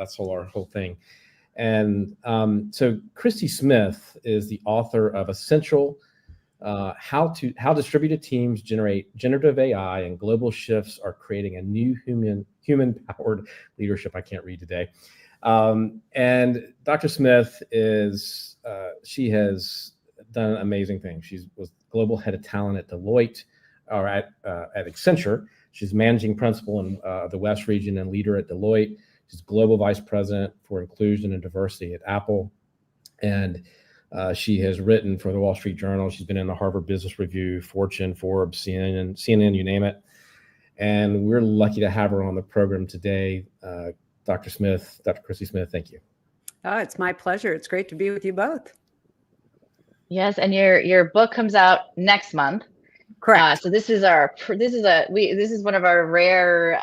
That's our whole thing. And so Christie Smith is the author of Essential: How Distributed Teams Generate Generative AI and Global Shifts Are Creating a New Human-Powered Leadership. I can't read today. And Dr. Smith she has done amazing things. She was global head of talent at Deloitte, or at Accenture. She's managing principal in the West region and leader at Deloitte. She's global vice president for inclusion and diversity at Apple. And she has written for the Wall Street Journal. She's been in the Harvard Business Review, Fortune, Forbes, CNN, you name it. And we're lucky to have her on the program today. Dr. Christie Smith, thank you. Oh, it's my pleasure. It's great to be with you both. Yes, and your book comes out next month. Correct. So this is one of our rare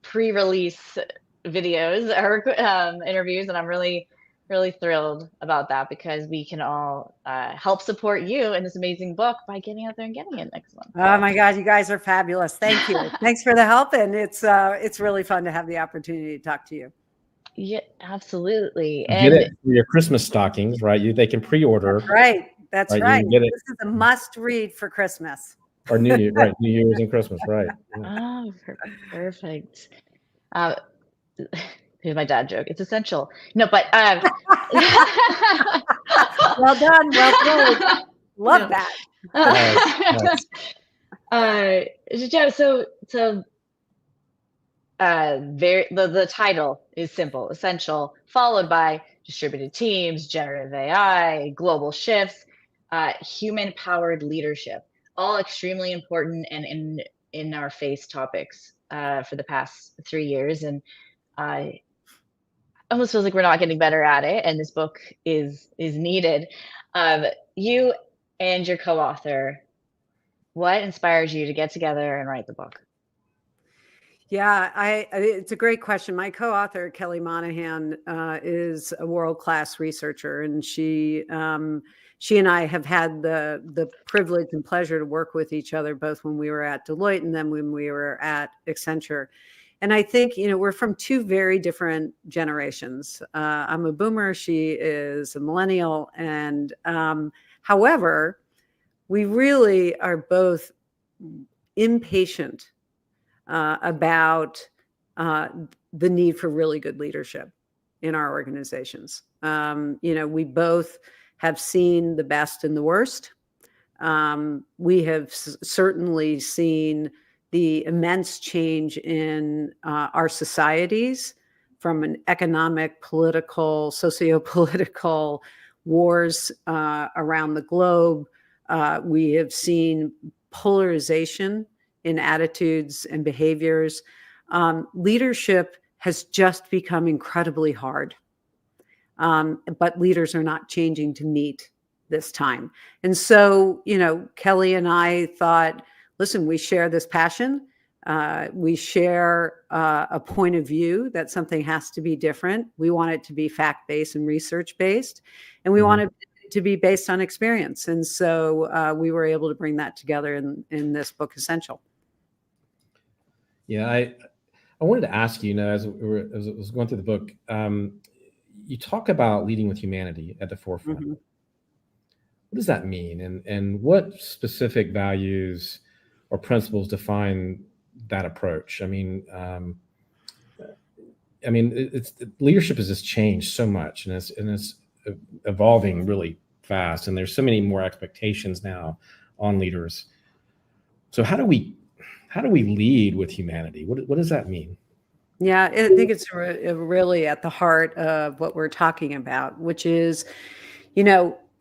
pre-release videos or interviews, and I'm really thrilled about that, because we can all help support you in this amazing book by getting out there and getting it next month. Oh my God, you guys are fabulous. Thank you. Thanks for the help, and it's really fun to have the opportunity to talk to you. Yeah, absolutely. And get it for your Christmas stockings, right? They can pre-order. That's right. Get it. This is a must-read for Christmas. Or New Year, right? New Year's and Christmas, right? Yeah. Oh, perfect. Here's my dad joke. It's essential. No, but well done. Well played. Love that. The title is simple: Essential, followed by distributed teams, generative AI, global shifts, human-powered leadership. All extremely important and in our face topics for the past 3 years, and I almost feels like we're not getting better at it, and this book is needed. You and your co-author, what inspires you to get together and write the book? Yeah, it's a great question. My co-author, Kelly Monahan, is a world-class researcher, and she and I have had the privilege and pleasure to work with each other, both when we were at Deloitte and then when we were at Accenture. And I think, we're from two very different generations. I'm a boomer. She is a millennial. And however, we really are both impatient about the need for really good leadership in our organizations. We both have seen the best and the worst. We have certainly seen the immense change in our societies, from an economic, political, socio-political wars around the globe. We have seen polarization in attitudes and behaviors. Leadership has just become incredibly hard. But leaders are not changing to meet this time. And so, Kelly and I thought, listen, we share this passion. We share a point of view that something has to be different. We want it to be fact-based and research-based, and we want it to be based on experience. And so we were able to bring that together in this book, Essential. Yeah, I wanted to ask you, as I was going through the book, you talk about leading with humanity at the forefront. Mm-hmm. What does that mean? And what specific values or principles define that approach? Leadership has just changed so much, and it's evolving really fast. And there's so many more expectations now on leaders. So how do we lead with humanity? What does that mean? Yeah, I think it's really at the heart of what we're talking about, which is,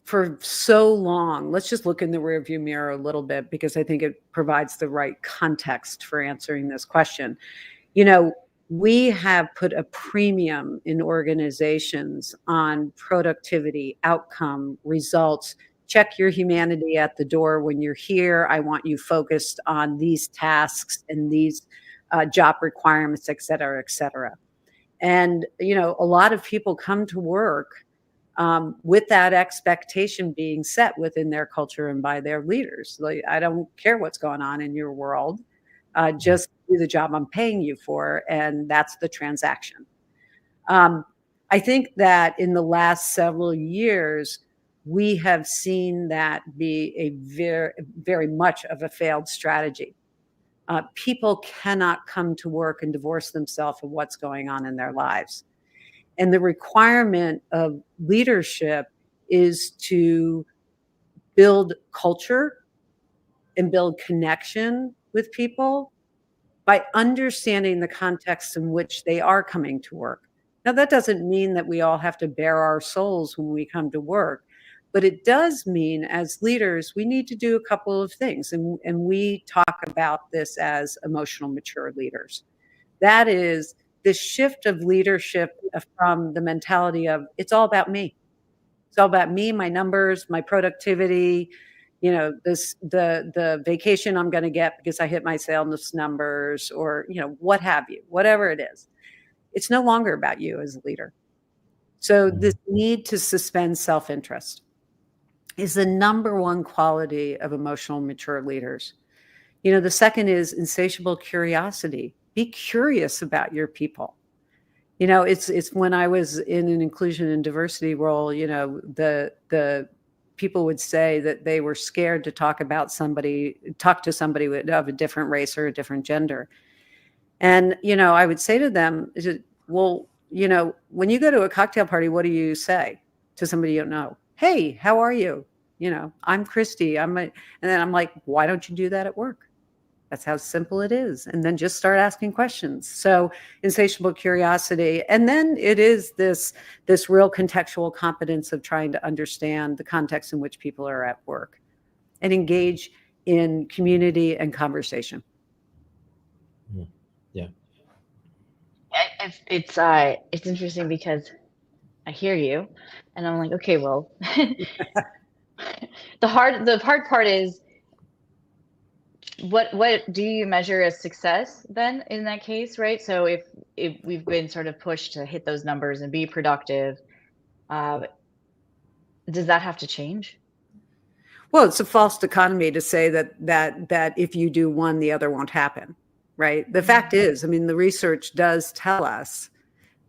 for so long, let's just look in the rearview mirror a little bit, because I think it provides the right context for answering this question. We have put a premium in organizations on productivity, outcome, results. Check your humanity at the door when you're here. I want you focused on these tasks and these job requirements, et cetera, et cetera. And, a lot of people come to work with that expectation being set within their culture and by their leaders. Like, I don't care what's going on in your world. Just do the job I'm paying you for. And that's the transaction. I think that in the last several years, we have seen that be a very much of a failed strategy. People cannot come to work and divorce themselves of what's going on in their lives. And the requirement of leadership is to build culture and build connection with people by understanding the context in which they are coming to work. Now, that doesn't mean that we all have to bare our souls when we come to work, but it does mean as leaders, we need to do a couple of things. And we talk about this as emotional mature leaders. That is the shift of leadership from the mentality of it's all about me. It's all about me, my numbers, my productivity, the vacation I'm going to get because I hit my sales numbers, or what have you, whatever it is. It's no longer about you as a leader. So this need to suspend self-interest is the number one quality of emotional mature leaders. The second is insatiable curiosity. Be curious about your people. It's when I was in an inclusion and diversity role, the people would say that they were scared to talk to somebody of a different race or a different gender. And, I would say to them, well, when you go to a cocktail party, what do you say to somebody you don't know? Hey, how are you? I'm Christie. And then I'm like, why don't you do that at work? That's how simple it is. And then just start asking questions. So insatiable curiosity. And then it is this real contextual competence of trying to understand the context in which people are at work and engage in community and conversation. Yeah. It's interesting because I hear you and I'm like, okay, well, the hard part is, what do you measure as success then in that case, right? So if we've been sort of pushed to hit those numbers and be productive, does that have to change? Well, it's a false dichotomy to say that if you do one, the other won't happen, right? The fact is, the research does tell us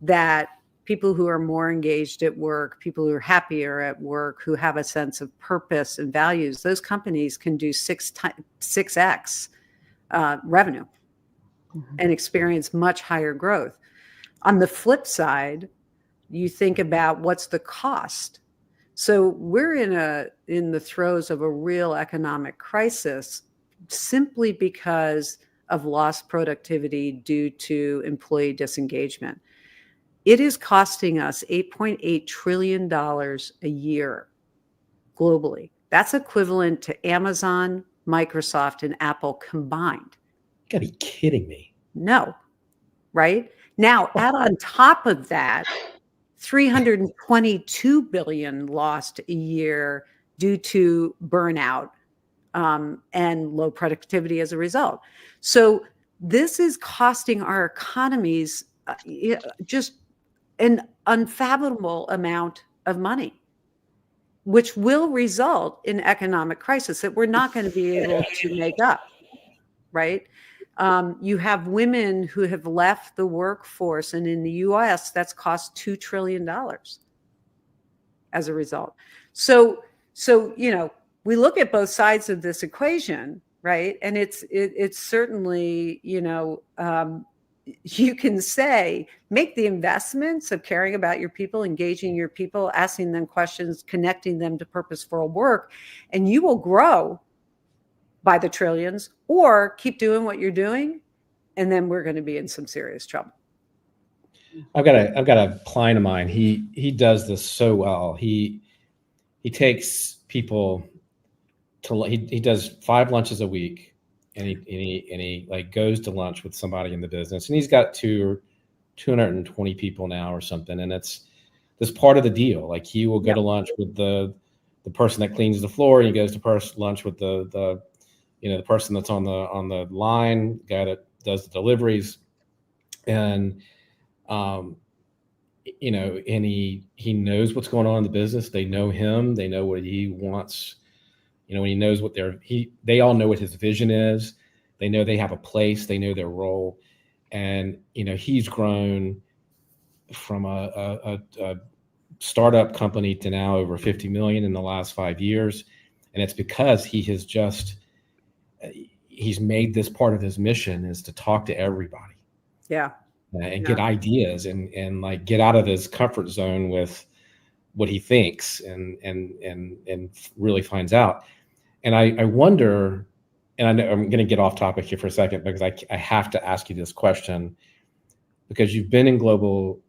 that people who are more engaged at work, people who are happier at work, who have a sense of purpose and values, those companies can do 6x revenue and experience much higher growth. On the flip side, you think about what's the cost. So we're in the throes of a real economic crisis simply because of lost productivity due to employee disengagement. It is costing us $8.8 trillion a year globally. That's equivalent to Amazon, Microsoft, and Apple combined. You gotta be kidding me. No, right? Now, add on top of that, 322 billion lost a year due to burnout and low productivity as a result. So this is costing our economies just an unfathomable amount of money, which will result in economic crisis that we're not going to be able to make up, right? You have women who have left the workforce, and in the US, that's cost $2 trillion as a result. So we look at both sides of this equation, right? And it's certainly, you can say, make the investments of caring about your people, engaging your people, asking them questions, connecting them to purposeful work, and you will grow by the trillions, or keep doing what you're doing, and then we're going to be in some serious trouble. I've got a client of mine. He does this so well. He takes people to he does 5 lunches a week, and he like goes to lunch with somebody in the business, and he's got 220 people now or something, and it's this part of the deal. Like he will go to lunch with the person that cleans the floor, and he goes to lunch with the person that's on the line, the guy that does the deliveries, and and he knows what's going on in the business. They know him. They know what he wants. He knows what they all know what his vision is. They know they have a place. They know their role. And, he's grown from a startup company to now over 50 million in the last 5 years. And it's because he's made this part of his mission is to talk to everybody. Yeah. And get ideas and like get out of his comfort zone with what he thinks and really finds out. And I wonder, and I know I'm going to get off topic here for a second because I have to ask you this question, because you've been in global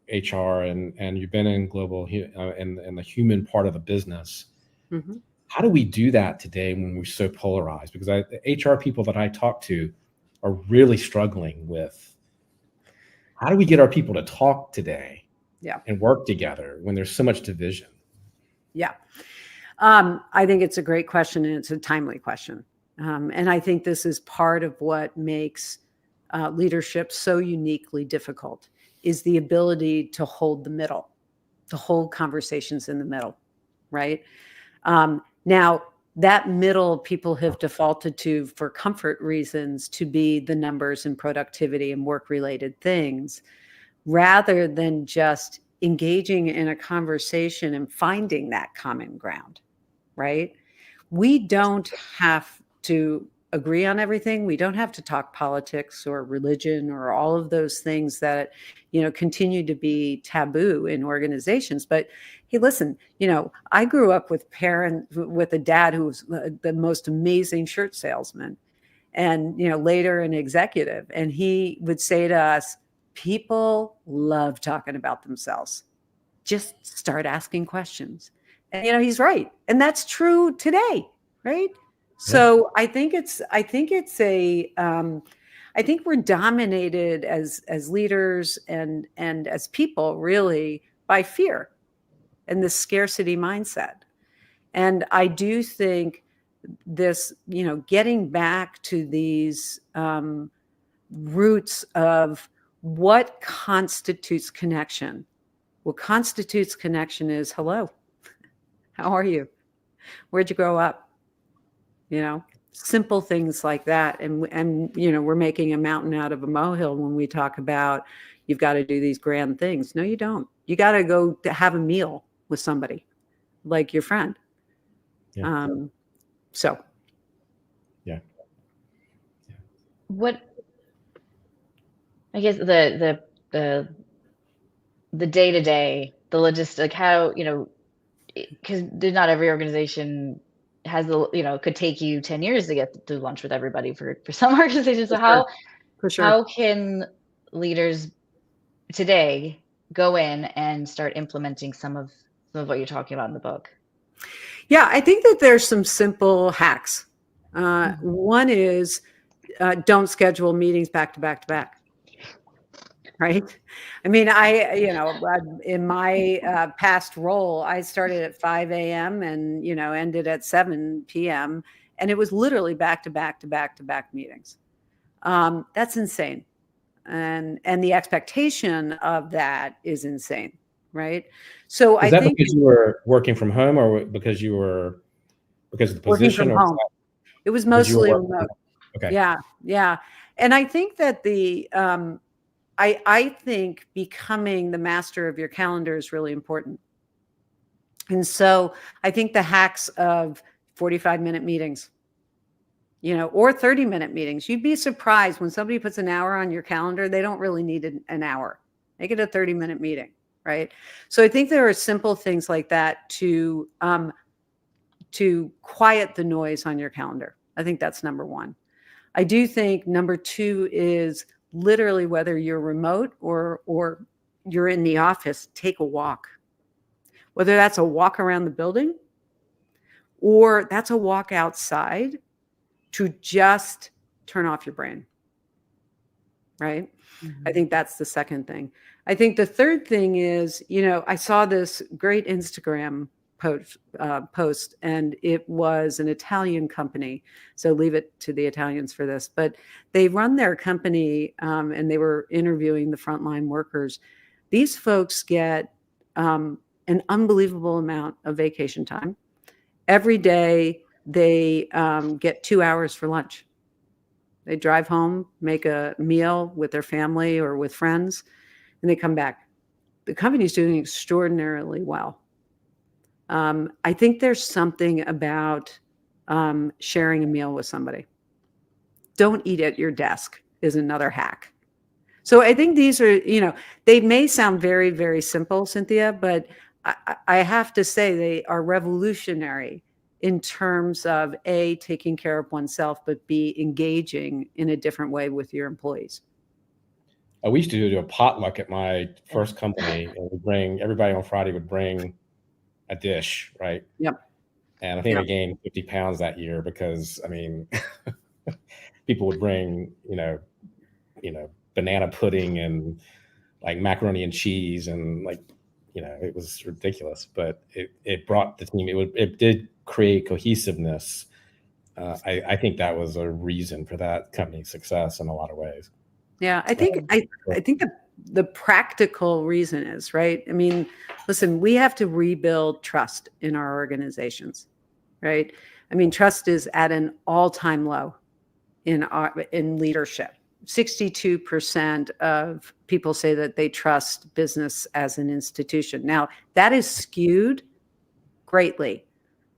HR and you've been in global in the human part of the business. Mm-hmm. How do we do that today when we're so polarized? Because the HR people that I talk to are really struggling with, how do we get our people to talk today and work together when there's so much division? Yeah. I think it's a great question, and it's a timely question. And I think this is part of what makes leadership so uniquely difficult, is the ability to hold the middle, to hold conversations in the middle, right? Now, that middle people have defaulted to for comfort reasons to be the numbers and productivity and work-related things, rather than just engaging in a conversation and finding that common ground, right? We don't have to agree on everything. We don't have to talk politics or religion or all of those things that, continue to be taboo in organizations. But hey, listen, I grew up with a dad who was the most amazing shirt salesman, and, later an executive. And he would say to us, people love talking about themselves. Just start asking questions. And, he's right. And that's true today, right? Yeah. So I think we're dominated as leaders and as people, really, by fear and the scarcity mindset. And I do think this, getting back to these roots of what constitutes connection. What constitutes connection is, hello, how are you? Where'd you grow up? Simple things like that. And we're making a mountain out of a molehill when we talk about you've got to do these grand things. No, you don't. You got to go to have a meal with somebody like your friend. Yeah. So. Yeah. What, I guess the day-to-day, the logistic, how, because not every organization has could take you 10 years to get to lunch with everybody for some organizations. So how can leaders today go in and start implementing some of what you're talking about in the book? Yeah, I think that there's some simple hacks. One is don't schedule meetings back to back to back. Right. I mean, in my past role, I started at 5 a.m. and, ended at 7 p.m. And it was literally back to back to back to back meetings. That's insane. And the expectation of that is insane. Right. So I think because you were working from home, or because of the position, working from home. It was mostly remote. Okay. Yeah. Yeah. And I think that I think becoming the master of your calendar is really important. And so I think the hacks of 45-minute meetings, or 30-minute meetings, you'd be surprised when somebody puts an hour on your calendar, they don't really need an hour. Make it a 30-minute meeting, right? So I think there are simple things like that to quiet the noise on your calendar. I think that's number one. I do think number two is literally, whether you're remote or you're in the office, take a walk. Whether that's a walk around the building or that's a walk outside, to just turn off your brain. Right? Mm-hmm. I think that's the second thing. I think the third thing is, I saw this great Instagram post, and it was an Italian company. So leave it to the Italians for this, but they run their company and they were interviewing the frontline workers. These folks get an unbelievable amount of vacation time. Every day they get 2 hours for lunch. They drive home, make a meal with their family or with friends, and they come back. the company's doing extraordinarily well. I think there's something about sharing a meal with somebody. Don't eat at your desk is another hack. So I think these are, they may sound very, very simple, Cynthia, but I have to say they are revolutionary in terms of A, taking care of oneself, but B, engaging in a different way with your employees. We used to do a potluck at my first company, and everybody on Friday would bring a dish, right? Yep. And I think I gained 50 pounds that year because, I mean, people would bring, banana pudding and like macaroni and cheese and like, it was ridiculous, but it brought the team. It did create cohesiveness. I think that was a reason for that company's success in a lot of ways. Yeah, I think the practical reason is, right? I mean, listen, we have to rebuild trust in our organizations, right? I mean, trust is at an all-time low in leadership. 62% of people say that they trust business as an institution. Now, that is skewed greatly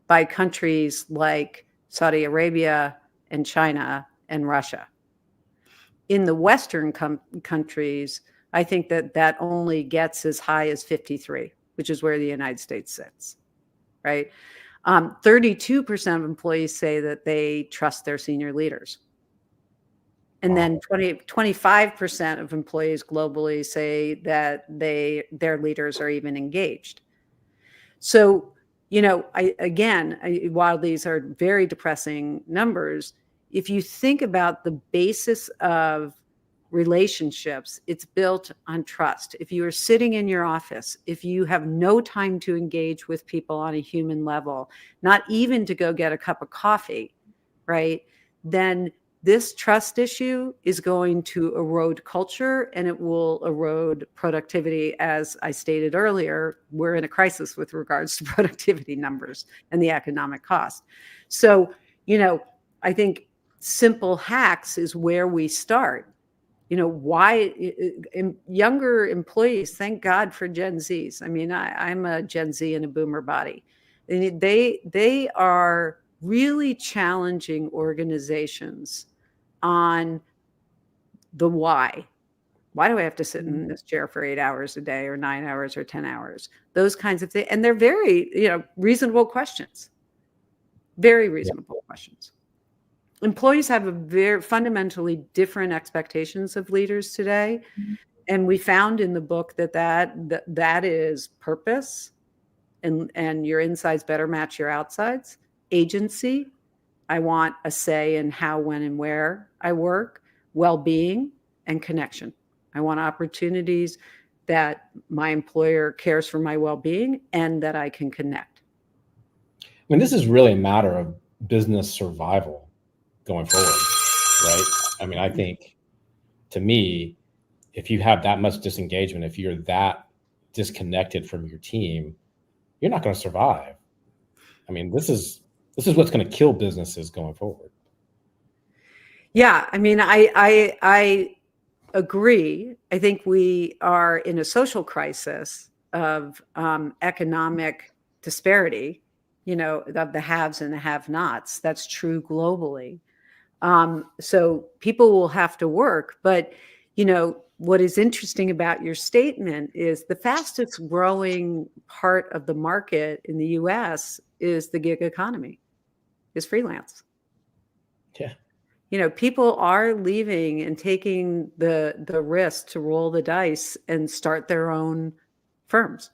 by countries like Saudi Arabia and China and Russia. In the Western countries, I think that only gets as high as 53, which is where the United States sits, right? 32% of employees say that they trust their senior leaders. And then 25% of employees globally say that their leaders are even engaged. So, while these are very depressing numbers, if you think about the basis of relationships, it's built on trust. If you are sitting in your office, if you have no time to engage with people on a human level, not even to go get a cup of coffee, right? Then this trust issue is going to erode culture and it will erode productivity. As I stated earlier, we're in a crisis with regards to productivity numbers and the economic cost. So, I think simple hacks is where we start. Why younger employees, thank God for Gen Zs. I mean, I'm a Gen Z in a boomer body. And they are really challenging organizations on the why. Why do I have to sit in this chair for 8 hours a day or 9 hours or 10 hours? Those kinds of things. And they're very, reasonable questions. Very reasonable questions. Employees have a very fundamentally different expectations of leaders today. And we found in the book that is purpose and your insides better match your outsides. Agency. I want a say in how, when, and where I work. Well-being and connection. I want opportunities that my employer cares for my well-being and that I can connect. I mean, this is really a matter of business survival going forward, right? I mean, I think, to me, if you have that much disengagement, if you're that disconnected from your team, you're not going to survive. I mean, this is what's going to kill businesses going forward. Yeah, I mean, I agree. I think we are in a social crisis of economic disparity, of the haves and the have-nots. That's true globally. So people will have to work. But, what is interesting about your statement is the fastest growing part of the market in the US is the gig economy, is freelance. Yeah. People are leaving and taking the risk to roll the dice and start their own firms.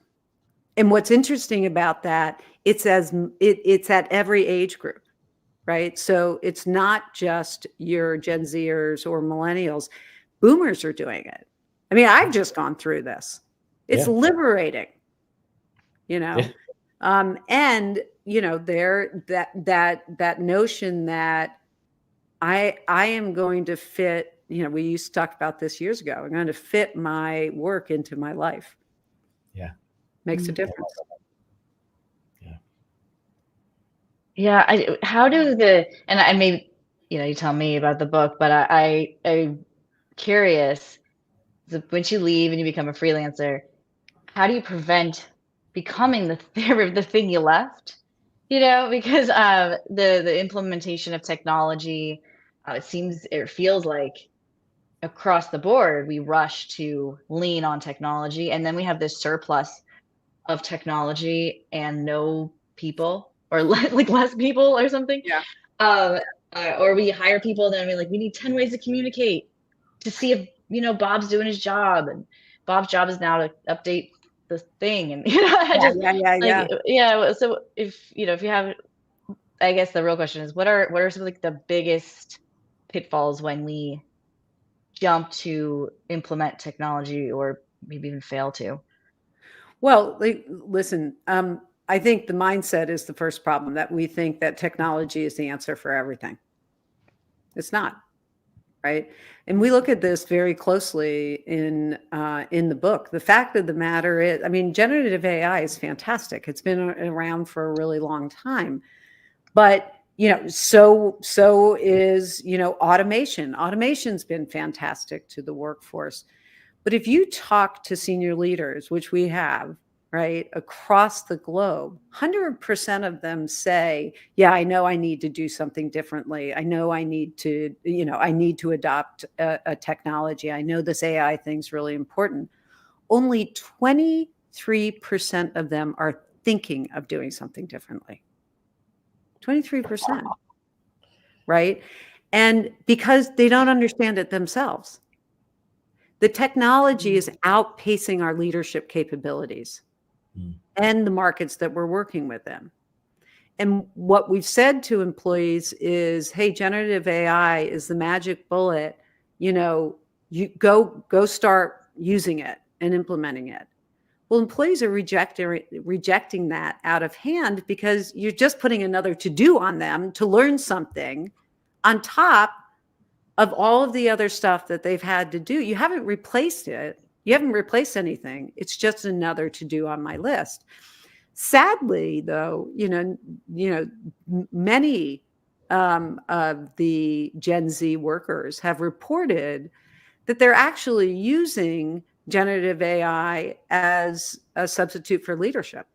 And what's interesting about that, it's at every age group, right? So it's not just your Gen Zers or millennials. Boomers are doing it. I mean, I've just gone through this. It's liberating, Yeah. and there that notion that I am going to fit, we used to talk about this years ago. I'm going to fit my work into my life. Yeah. Makes a difference. Yeah. How do and I may, you tell me about the book, but I'm curious, when you leave and you become a freelancer, how do you prevent becoming the the thing you left? Because the implementation of technology, it feels like across the board we rush to lean on technology, and then we have this surplus of technology and no people, or like less people or something. Yeah. Um, or we hire people, then we need 10 ways to communicate to see if Bob's doing his job, and Bob's job is now to update the thing, and I Yeah, just yeah, yeah, yeah. yeah. So if you have, I guess the real question is, what are some of like the biggest pitfalls when we jump to implement technology, or maybe even fail to? Well, listen, I think the mindset is the first problem, that we think that technology is the answer for everything. It's not, right? And we look at this very closely in the book. The fact of the matter is, I mean, generative AI is fantastic. It's been around for a really long time, but so is automation. Automation's been fantastic to the workforce. But if you talk to senior leaders, which we have, right, across the globe, 100% of them say, yeah, I know I need to do something differently. I know I need to, I need to adopt a technology. I know this AI thing's really important. Only 23% of them are thinking of doing something differently. 23%, right? And because they don't understand it themselves. The technology is outpacing our leadership capabilities and the markets that we're working within. And what we've said to employees is, hey, generative AI is the magic bullet. You go start using it and implementing it. Well, employees are rejecting that out of hand, because you're just putting another to-do on them to learn something on top of all of the other stuff that they've had to do. You haven't replaced it. You haven't replaced anything. It's just another to do on my list. Sadly, though, many of the Gen Z workers have reported that they're actually using generative AI as a substitute for leadership,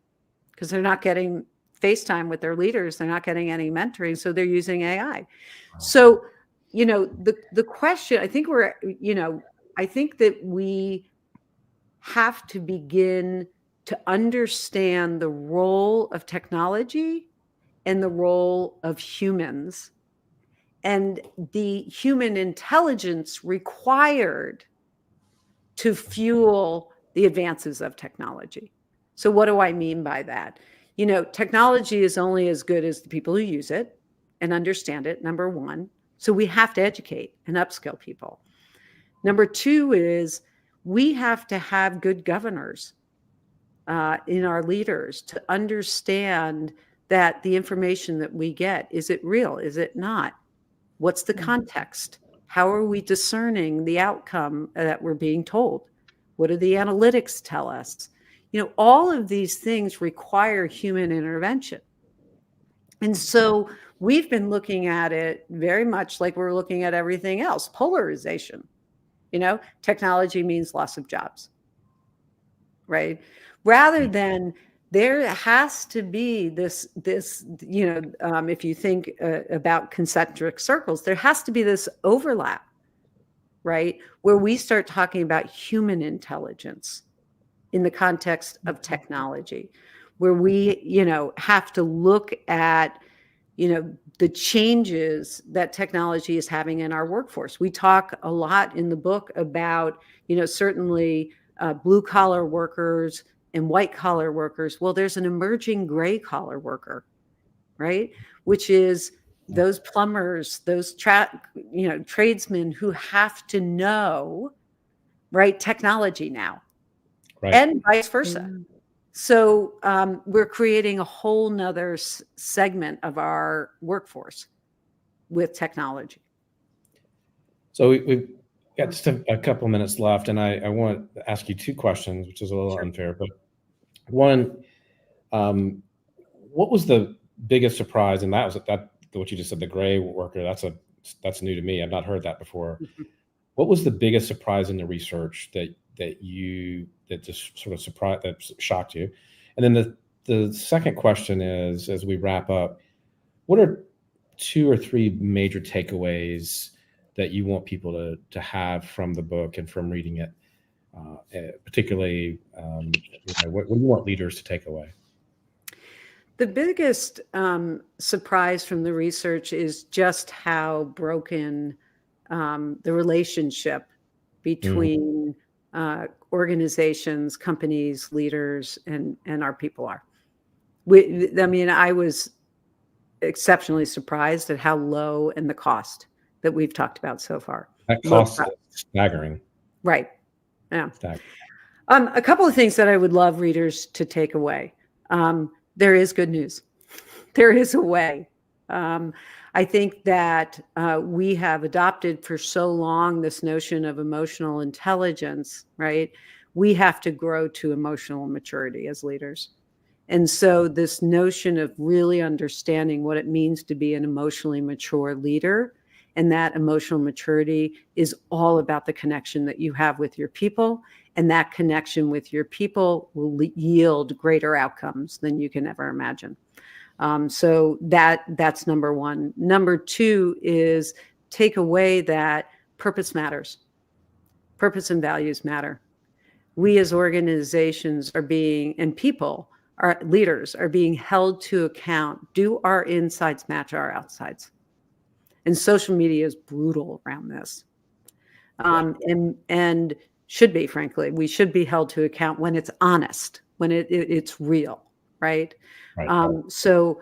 because they're not getting FaceTime with their leaders. They're not getting any mentoring. So they're using AI. So, the question, I think I think that we have to begin to understand the role of technology and the role of humans, and the human intelligence required to fuel the advances of technology. So what do I mean by that? Technology is only as good as the people who use it and understand it, number one. So we have to educate and upskill people. Number two is, we have to have good governors in our leaders to understand that the information that we get, is it real? Is it not? What's the context? How are we discerning the outcome that we're being told? What do the analytics tell us? All of these things require human intervention. And so we've been looking at it very much like we're looking at everything else. Polarization. Technology means loss of jobs, right? Rather than, there has to be this, if you think about concentric circles, there has to be this overlap, right? Where we start talking about human intelligence in the context of technology, where we, have to look at, the changes that technology is having in our workforce. We talk a lot in the book about, certainly blue collar workers and white collar workers. Well, there's an emerging gray collar worker, right? Which is those plumbers, those tradesmen who have to know, right, technology now, Right. and vice versa. So we're creating a whole nother segment of our workforce with technology. So we've got just a couple minutes left, and I want to ask you two questions, which is a little unfair. But one, what was the biggest surprise? And that was what you just said, the gray worker. That's new to me. I've not heard that before. What was the biggest surprise in the research that that just sort of surprised, that shocked you? And then the second question is, as we wrap up, what are 2 or 3 major takeaways that you want people to have from the book and from reading it? Particularly, what do you want leaders to take away? The biggest surprise from the research is just how broken the relationship between organizations, companies, leaders, and our people are. I was exceptionally surprised at how low, and the cost that we've talked about so far. That cost is staggering. Right. Yeah. Staggering. A couple of things that I would love readers to take away. There is good news. There is a way. I think that we have adopted for so long this notion of emotional intelligence, right? We have to grow to emotional maturity as leaders. And so this notion of really understanding what it means to be an emotionally mature leader, and that emotional maturity is all about the connection that you have with your people. And that connection with your people will yield greater outcomes than you can ever imagine. So that's number one. Number two is take away that purpose matters. Purpose and values matter. We as organizations and people, our leaders, are being held to account. Do our insides match our outsides? And social media is brutal around this. And should be, frankly, we should be held to account when it's honest, when it's real, right? So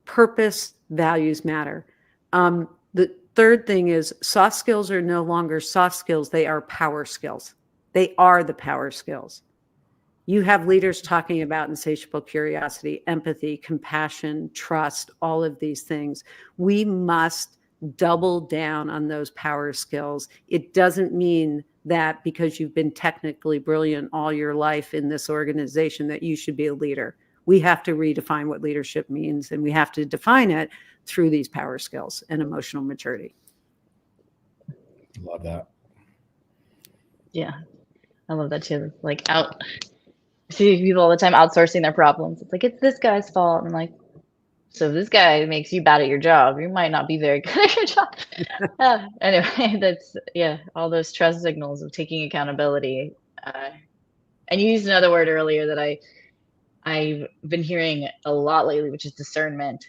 purpose, values matter. The third thing is soft skills are no longer soft skills. They are power skills. They are the power skills. You have leaders talking about insatiable curiosity, empathy, compassion, trust, all of these things. We must double down on those power skills. It doesn't mean that because you've been technically brilliant all your life in this organization that you should be a leader. We have to redefine what leadership means, and we have to define it through these power skills and emotional maturity. Love that. Yeah, I love that too. Like see people all the time outsourcing their problems. It's like, it's this guy's fault. And I'm like, so if this guy makes you bad at your job, you might not be very good at your job. Anyway, that's, all those trust signals of taking accountability. And you used another word earlier that I've been hearing a lot lately, which is discernment.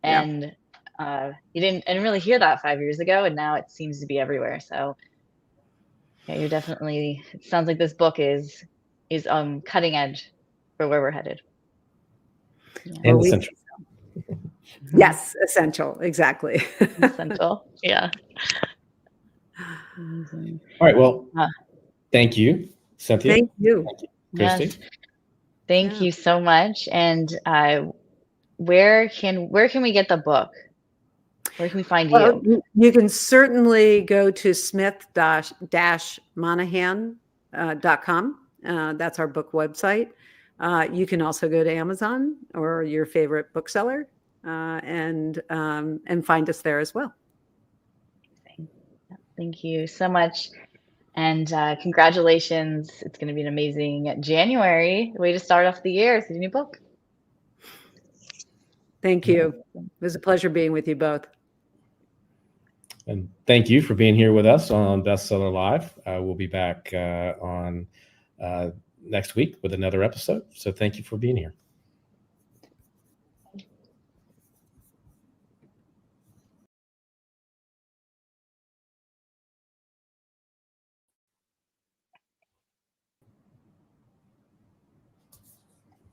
And I didn't really hear that 5 years ago, and now it seems to be everywhere. So you're definitely, it sounds like this book is cutting edge for where we're headed. And essential. Yes, essential. Exactly. Essential. Yeah. All right. Well, thank you, Cynthia. Thank you. Christie. Yes. Thank you so much. And where can we get the book? Where can we find you? You can certainly go to smith-monahan.com. That's our book website. You can also go to Amazon or your favorite bookseller and find us there as well. Thank you so much. And congratulations. It's going to be an amazing January way to start off the year. It's a new book. Thank you. It was a pleasure being with you both. And thank you for being here with us on Bestseller Live. We'll be back on next week with another episode. So thank you for being here.